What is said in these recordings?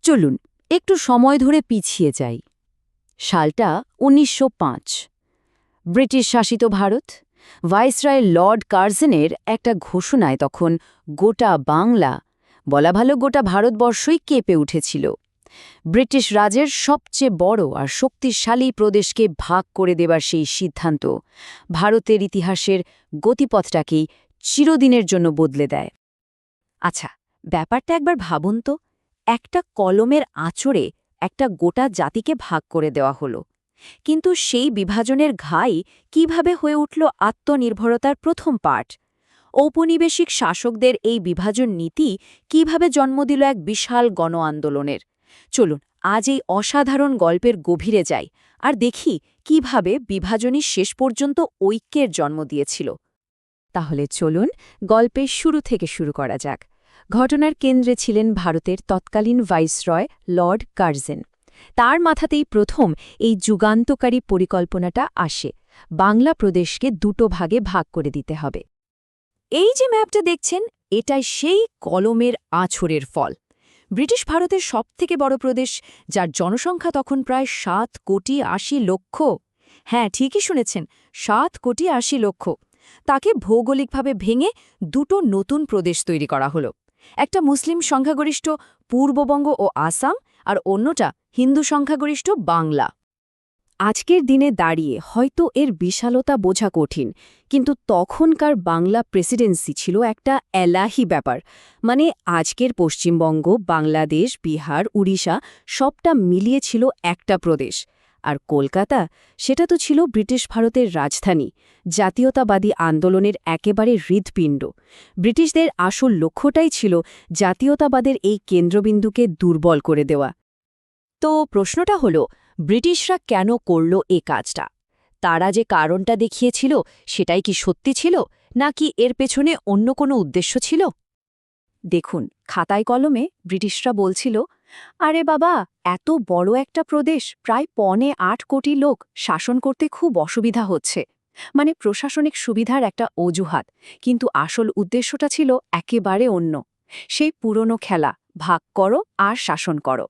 চলুন একটু সময় ধরে পিছিয়ে যাই। সালটা ১৯০৫। ব্রিটিশ শাসিত ভারত। ভাইসরয় লর্ড কার্জনের একটা ঘোষণায় তখন গোটা বাংলা, বলা ভালো গোটা ভারতবর্ষই কেঁপে উঠেছিল। ব্রিটিশ রাজের সবচেয়ে বড় আর শক্তিশালী প্রদেশকে ভাগ করে দেবার সেই সিদ্ধান্ত ভারতের ইতিহাসের গতিপথটাকেই চিরদিনের জন্য বদলে দেয়। আচ্ছা, ব্যাপারটা একবার ভাবুন তো, একটা কলমের আঁচড়ে একটা গোটা জাতিকে ভাগ করে দেওয়া হলো, কিন্তু সেই বিভাজনের ঘাই কিভাবে হয়ে উঠল আত্মনির্ভরতার প্রথম পাঠ? ঔপনিবেশিক শাসকদের এই বিভাজন নীতি কিভাবে জন্ম দিল এক বিশাল গণ আন্দোলনের? চলুন আজ এই অসাধারণ গল্পের গভীরে যাই আর দেখি কিভাবে বিভাজনই শেষ পর্যন্ত ঐক্যের জন্ম দিয়েছিল। তাহলে চলুন গল্পের শুরু থেকে শুরু করা যাক। ঘটনার কেন্দ্রে ছিলেন ভারতের তৎকালীন ভাইসরয় লর্ড কার্জন। তার মাথাতেই প্রথম এই যুগান্তকারী পরিকল্পনাটা আসে, বাংলা প্রদেশকে দুটো ভাগে ভাগ করে দিতে হবে। এই যে ম্যাপটা দেখছেন, এটাই সেই কলমের আঁচড়ের ফল। ব্রিটিশ ভারতের সবথেকে বড় প্রদেশ, যার জনসংখ্যা তখন প্রায় ৭,৮০,০০,০০০। হ্যাঁ, ঠিকই শুনেছেন, ৭,৮০,০০,০০০। তাকে ভৌগোলিকভাবে ভেঙে দুটো নতুন প্রদেশ তৈরি করা হলো। একটা মুসলিম সংখ্যাগরিষ্ঠ পূর্ববঙ্গ ও আসাম, আর অন্যটা হিন্দু সংখ্যাগরিষ্ঠ বাংলা। আজকের দিনে দাঁড়িয়ে হয়তো এর বিশালতা বোঝা কঠিন, কিন্তু তখনকার বাংলা প্রেসিডেন্সি ছিল একটা এলাহি ব্যাপার। মানে আজকের পশ্চিমবঙ্গ, বাংলাদেশ, বিহার, উড়িষ্যা সবটা মিলিয়ে ছিল একটা প্রদেশ। আর কলকাতা, সেটা তো ছিল ব্রিটিশ ভারতের রাজধানী, জাতীয়তাবাদী আন্দোলনের একেবারে হৃৎপিণ্ড। ব্রিটিশদের আসল লক্ষ্যটাই ছিল জাতীয়তাবাদের এই কেন্দ্রবিন্দুকে দুর্বল করে দেওয়া। তো প্রশ্নটা হলো, ব্রিটিশরা কেন করল এ কাজটা? তারা যে কারণটা দেখিয়েছিল সেটাই কি সত্যি ছিল, নাকি এর পেছনে অন্য কোনো উদ্দেশ্য ছিল? দেখুন, খাতায় কলমে ব্রিটিশরা বলছিল, আরে বাবা, এত বড় একটা প্রদেশ, প্রায় 8.25 কোটি লোক, শাসন করতে খুব অসুবিধা হচ্ছে। মানে প্রশাসনিক সুবিধার একটা অজুহাত, কিন্তু আসল উদ্দেশ্যটা ছিল একেবারে অন্য। সেই পুরনো খেলা, ভাগ করো আর শাসন করো।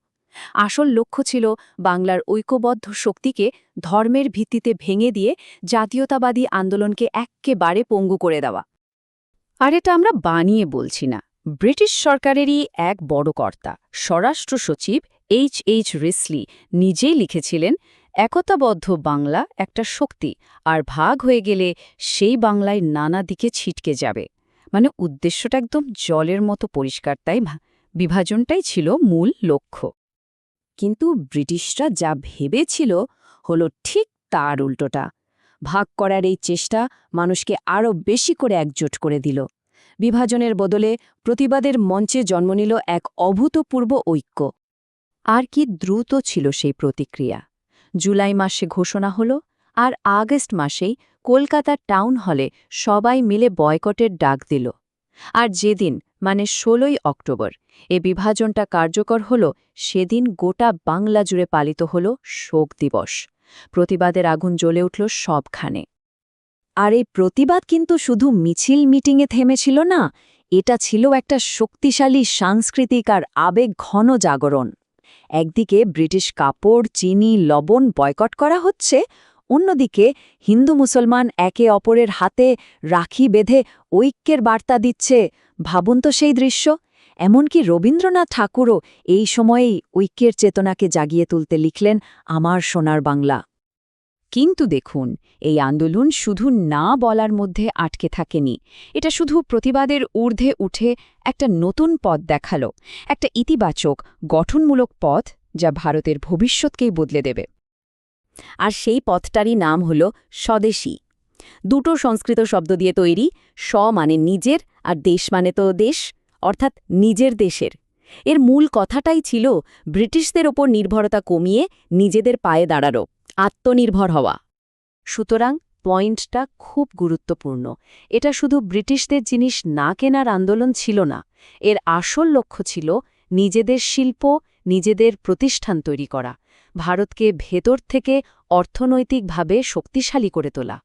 আসল লক্ষ্য ছিল বাংলার ঐক্যবদ্ধ শক্তিকে ধর্মের ভিত্তিতে ভেঙে দিয়ে জাতীয়তাবাদী আন্দোলনকে এক্কেবারে পঙ্গু করে দেওয়া। আর এটা আমরা বানিয়ে বলছি না, ব্রিটিশ সরকারেরই এক বড় কর্তা, স্বরাষ্ট্র সচিব H.H. রিসলি নিজেই লিখেছিলেন, একতাবদ্ধ বাংলা একটা শক্তি, আর ভাগ হয়ে গেলে সেই বাংলায় নানা দিকে ছিটকে যাবে। মানে উদ্দেশ্যটা একদম জলের মতো পরিষ্কার, তাই বিভাজনটাই ছিল মূল লক্ষ্য। কিন্তু ব্রিটিশরা যা ভেবেছিল হলো ঠিক তার উল্টোটা। ভাগ করার এই চেষ্টা মানুষকে আরও বেশি করে একজোট করে দিল। বিভাজনের বদলে প্রতিবাদের মঞ্চে জন্ম নিল এক অভূতপূর্ব ঐক্য। আর কি দ্রুত ছিল সেই প্রতিক্রিয়া! জুলাই মাসে ঘোষণা হলো, আর আগস্ট মাসেই কলকাতার টাউন হলে সবাই মিলে বয়কটের ডাক দিল। আর যেদিন, মানে ১৬ই অক্টোবর, এ বিভাজনটা কার্যকর হল, সেদিন গোটা বাংলা জুড়ে পালিত হল শোক দিবস। প্রতিবাদের আগুন জ্বলে উঠল সবখানে। আর এই প্রতিবাদ কিন্তু শুধু মিছিল মিটিংয়ে থেমেছিল না, এটা ছিল একটা শক্তিশালী সাংস্কৃতিক আর আবেগ ঘন জাগরণ। একদিকে ব্রিটিশ কাপড়, চিনি, লবণ বয়কট করা হচ্ছে, অন্যদিকে হিন্দু মুসলমান একে অপরের হাতে রাখি বেঁধে ঐক্যের বার্তা দিচ্ছে। ভাবুন তো সেই দৃশ্য! এমনকি রবীন্দ্রনাথ ঠাকুরও এই সময়েই ঐক্যের চেতনাকে জাগিয়ে তুলতে লিখলেন আমার সোনার বাংলা। কিন্তু দেখুন, এই আন্দোলন শুধু না বলার মধ্যে আটকে থাকেনি। এটা শুধু প্রতিবাদের ঊর্ধ্বে উঠে একটা নতুন পথ দেখালো, একটা ইতিবাচক, গঠনমূলক পথ, যা ভারতের ভবিষ্যৎকেই বদলে দেবে। আর সেই পথটারই নাম হল স্বদেশী। দুটো সংস্কৃত শব্দ দিয়ে তৈরি, স্ব মানে নিজের আর দেশ মানে তো দেশ, অর্থাৎ নিজের দেশের। এর মূল কথাটাই ছিল ব্রিটিশদের ওপর নির্ভরতা কমিয়ে নিজেদের পায়ে দাঁড়ানো, আত্মনির্ভর হওয়া। সুতরাং পয়েন্টটা খুব গুরুত্বপূর্ণ। এটা শুধু ব্রিটিশদের জিনিস না কেনার আন্দোলন ছিল না, এর আসল লক্ষ্য ছিল নিজেদের শিল্প, নিজেদের প্রতিষ্ঠান তৈরি করা, ভারতকে ভেতর থেকে অর্থনৈতিকভাবে শক্তিশালী করে তোলা।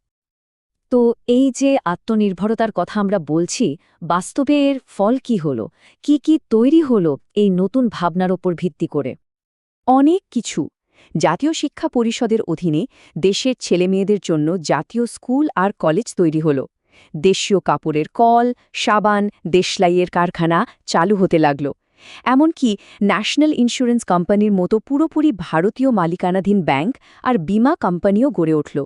তো এই যে আত্মনির্ভরতার কথা আমরা বলছি, বাস্তবে এর ফল কি হলো? কি তৈরি হলো এই নতুন ভাবনার ওপর ভিত্তি করে? অনেক কিছু। জাতীয় শিক্ষা পরিষদের অধীনে দেশের ছেলেমেয়েদের জন্য জাতীয় স্কুল আর কলেজ তৈরি হল। দেশীয় কাপড়ের কল, সাবান, দেশলাইয়ের কারখানা চালু হতে লাগল। এমনকি ন্যাশনাল ইন্স্যুরেন্স কোম্পানির মতো পুরোপুরি ভারতীয় মালিকানাধীন ব্যাংক আর বীমা কোম্পানিও গড়ে উঠল।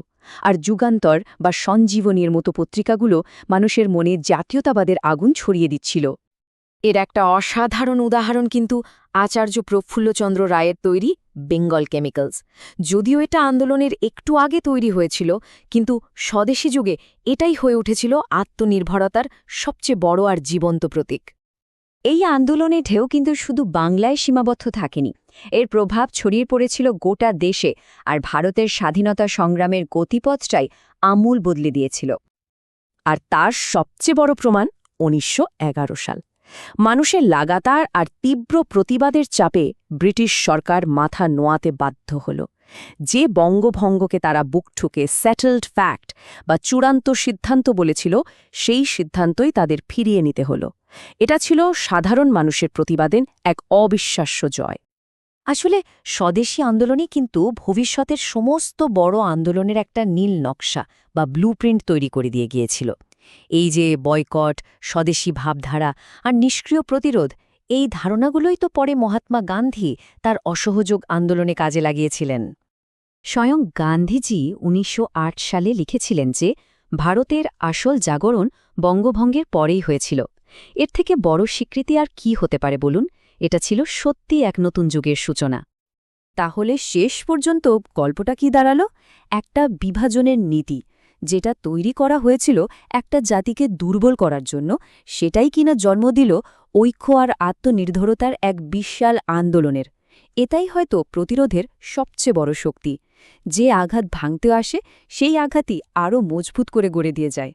আর যুগান্তর বা সঞ্জীবনীর মতো পত্রিকাগুলো মানুষের মনে জাতীয়তাবাদের আগুন ছড়িয়ে দিচ্ছিল। এর একটা অসাধারণ উদাহরণ কিন্তু আচার্য প্রফুল্লচন্দ্র রায়ের তৈরি বেঙ্গল কেমিক্যালস। যদিও এটা আন্দোলনের একটু আগে তৈরি হয়েছিল, কিন্তু স্বদেশী যুগে এটাই হয়ে উঠেছিল আত্মনির্ভরতার সবচেয়ে বড় আর জীবন্ত প্রতীক। এই আন্দোলনের ঢেউ কিন্তু শুধু বাংলায় সীমাবদ্ধ থাকেনি। এর প্রভাব ছড়িয়ে পড়েছিল গোটা দেশে, আর ভারতের স্বাধীনতা সংগ্রামের গতিপথটাই আমূল বদলে দিয়েছিল। আর তার সবচেয়ে বড় প্রমাণ ১৯১১ সাল। মানুষের লাগাতার আর তীব্র প্রতিবাদের চাপে ব্রিটিশ সরকার মাথা নোয়াতে বাধ্য হল। যে বঙ্গভঙ্গকে তারা বুক ঠুকে সেটেলড ফ্যাক্ট বা চূড়ান্ত সিদ্ধান্ত বলেছিল, সেই সিদ্ধান্তই তাদের ফিরিয়ে নিতে হল। এটা ছিল সাধারণ মানুষের প্রতিবাদের এক অবিশ্বাস্য জয়। আসলে স্বদেশী আন্দোলনই কিন্তু ভবিষ্যতের সমস্ত বড় আন্দোলনের একটা নীল নকশা বা ব্লুপ্রিন্ট তৈরি করে দিয়ে গিয়েছিল। এই যে বয়কট, স্বদেশী ভাবধারা আর নিষ্ক্রিয় প্রতিরোধ, এই ধারণাগুলোই তো পরে মহাত্মা গান্ধী তার অসহযোগ আন্দোলনে কাজে লাগিয়েছিলেন। স্বয়ং গান্ধীজি ১৯০৮ সালে লিখেছিলেন যে ভারতের আসল জাগরণ বঙ্গভঙ্গের পরেই হয়েছিল। এর থেকে বড় স্বীকৃতি আর কি হতে পারে বলুন? এটা ছিল সত্যি এক নতুন যুগের সূচনা। তাহলে শেষ পর্যন্ত গল্পটা কি দাঁড়ালো? একটা বিভাজনের নীতি, যেটা তৈরি করা হয়েছিল একটা জাতিকে দুর্বল করার জন্য, সেটাই কিনা জন্ম দিল ঐক্য আর আত্মনির্ভরতার এক বিশাল আন্দোলনের। এটাই হয়তো প্রতিরোধের সবচেয়ে বড় শক্তি। যে আঘাত ভাঙতে আসে, সেই আঘাতই আরও মজবুত করে গড়ে দিয়ে যায়।